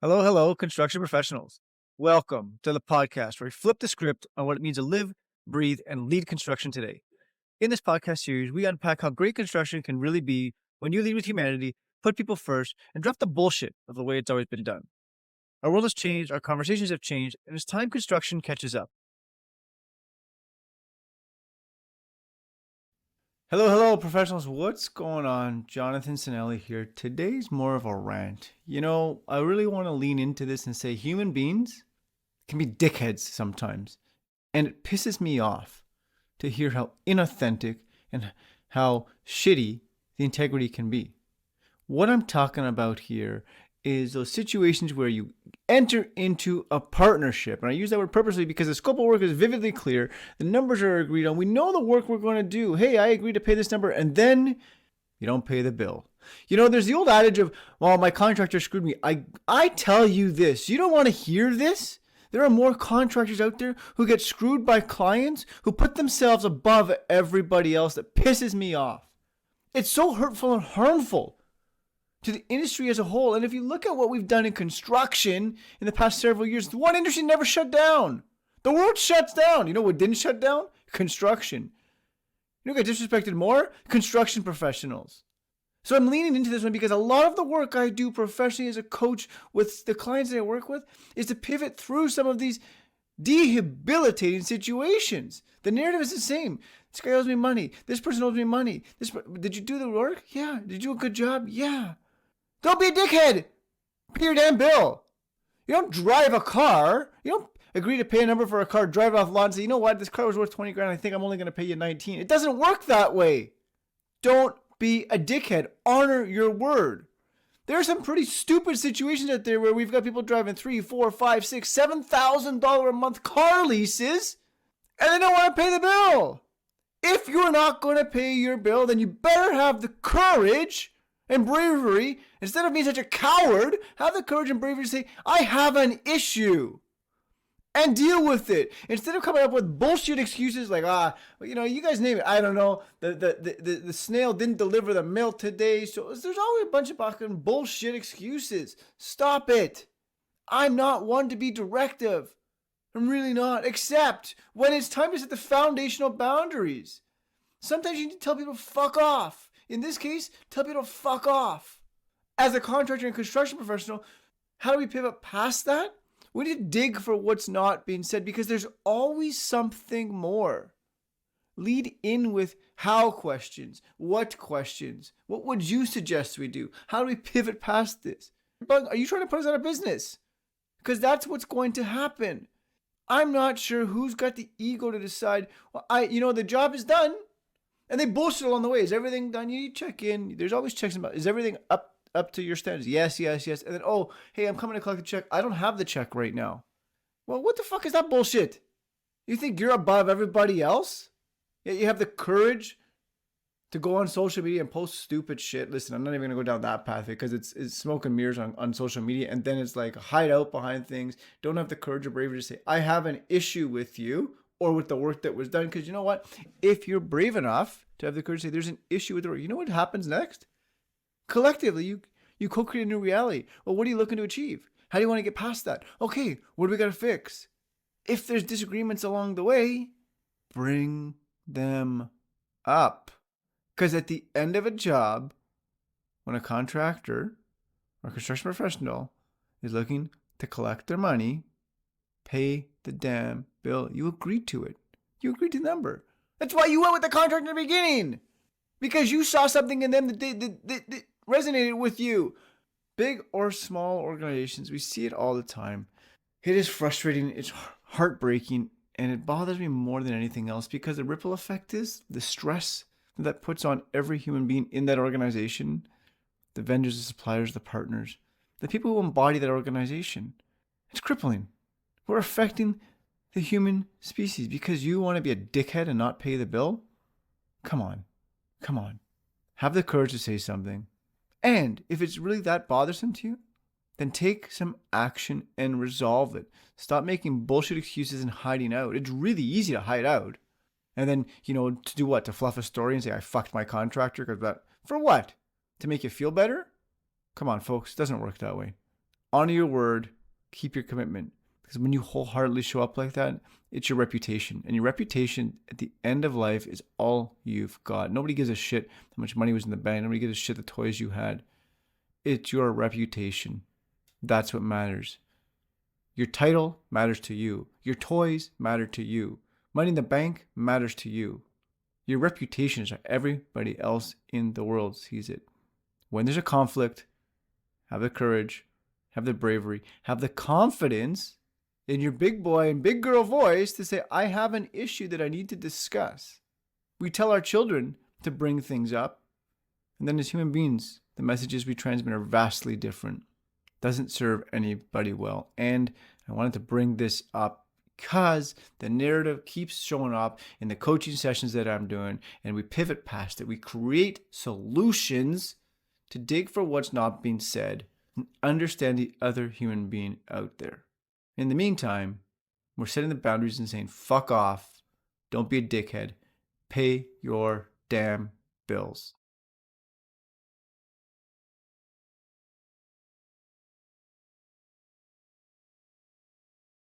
Hello, hello, construction professionals. Welcome to the podcast where we flip the script on what it means to live, breathe, and lead construction today. In this podcast series, we unpack how great construction can really be when you lead with humanity, put people first, and drop the bullshit of the way it's always been done. Our world has changed, our conversations have changed, and it's time construction catches up. Hello, hello, professionals. What's going on? Jonathan Sinelli here. Today's more of a rant. I really want to lean into this and say human beings can be dickheads sometimes. And it pisses me off to hear how inauthentic and how shitty the integrity can be. What I'm talking about here is those situations where you enter into a partnership. And I use that word purposely because the scope of work is vividly clear. The numbers are agreed on. We know the work we're going to do. Hey, I agree to pay this number. And then you don't pay the bill. There's the old adage of, well, my contractor screwed me. I tell you this. You don't want to hear this? There are more contractors out there who get screwed by clients who put themselves above everybody else. That pisses me off. It's so hurtful and harmful to the industry as a whole. And if you look at what we've done in construction in the past several years, the one industry never shut down. The world shuts down. You know what didn't shut down? Construction. You know what got disrespected more? Construction professionals. So I'm leaning into this one because a lot of the work I do professionally as a coach with the clients that I work with is to pivot through some of these debilitating situations. The narrative is the same. This guy owes me money. This person owes me money. Did you do the work? Yeah. Did you do a good job? Yeah. Don't be a dickhead. Pay your damn bill. You don't drive a car. You don't agree to pay a number for a car, drive it off the lot and say, you know what, this car was worth 20 grand. I think I'm only going to pay you 19. It doesn't work that way. Don't be a dickhead. Honor your word. There are some pretty stupid situations out there where we've got people driving $3,000, $4,000, $5,000, $7,000 a month car leases and they don't want to pay the bill. If you're not going to pay your bill, then you better have the courage and bravery, instead of being such a coward, have the courage and bravery to say, I have an issue. And deal with it. Instead of coming up with bullshit excuses like, you guys name it. I don't know. The snail didn't deliver the mail today. So there's always a bunch of fucking bullshit excuses. Stop it. I'm not one to be directive. I'm really not. Except when it's time to set the foundational boundaries. Sometimes you need to tell people fuck off. In this case, tell people to fuck off. As a contractor and construction professional, how do we pivot past that? We need to dig for what's not being said because there's always something more. Lead in with how questions, what questions, what would you suggest we do? How do we pivot past this? Are you trying to put us out of business? Because that's what's going to happen. I'm not sure who's got the ego to decide, well, the job is done. And they bullshit along the way. Is everything done? You check in. There's always checks about. Is everything up to your standards? Yes. And then, hey, I'm coming to collect the check. I don't have the check right now. Well, what the fuck is that bullshit? You think you're above everybody else? Yet you have the courage to go on social media and post stupid shit. Listen, I'm not even going to go down that path because it's smoke and mirrors on social media. And then it's like hide out behind things. Don't have the courage or bravery to say, I have an issue with you or with the work that was done. Because you know what? If you're brave enough to have the courage to say there's an issue with the work, you know what happens next? Collectively, you co-create a new reality. Well, what are you looking to achieve? How do you want to get past that? Okay, what do we got to fix? If there's disagreements along the way, bring them up. Because at the end of a job, when a contractor or construction professional is looking to collect their money, pay the damn bill. You agreed to it. You agreed to the number. That's why you went with the contractor in the beginning. Because you saw something in them that resonated with you. Big or small organizations, we see it all the time. It is frustrating. It's heartbreaking. And it bothers me more than anything else because the ripple effect is the stress that puts on every human being in that organization, the vendors, the suppliers, the partners, the people who embody that organization. It's crippling. We're affecting the human species because you want to be a dickhead and not pay the bill? Come on. Have the courage to say something. And if it's really that bothersome to you, then take some action and resolve it. Stop making bullshit excuses and hiding out. It's really easy to hide out. And then, to do what? To fluff a story and say, I fucked my contractor? For what? To make you feel better? Come on, folks. It doesn't work that way. Honor your word, keep your commitment. Because when you wholeheartedly show up like that, it's your reputation. And your reputation at the end of life is all you've got. Nobody gives a shit how much money was in the bank. Nobody gives a shit the toys you had. It's your reputation. That's what matters. Your title matters to you. Your toys matter to you. Money in the bank matters to you. Your reputation is how everybody else in the world sees it. When there's a conflict, have the courage, have the bravery, have the confidence in your big boy and big girl voice to say, I have an issue that I need to discuss. We tell our children to bring things up. And then as human beings, the messages we transmit are vastly different. Doesn't serve anybody well. And I wanted to bring this up because the narrative keeps showing up in the coaching sessions that I'm doing, and we pivot past it. We create solutions to dig for what's not being said and understand the other human being out there. In the meantime, we're setting the boundaries and saying, fuck off, don't be a dickhead, pay your damn bills.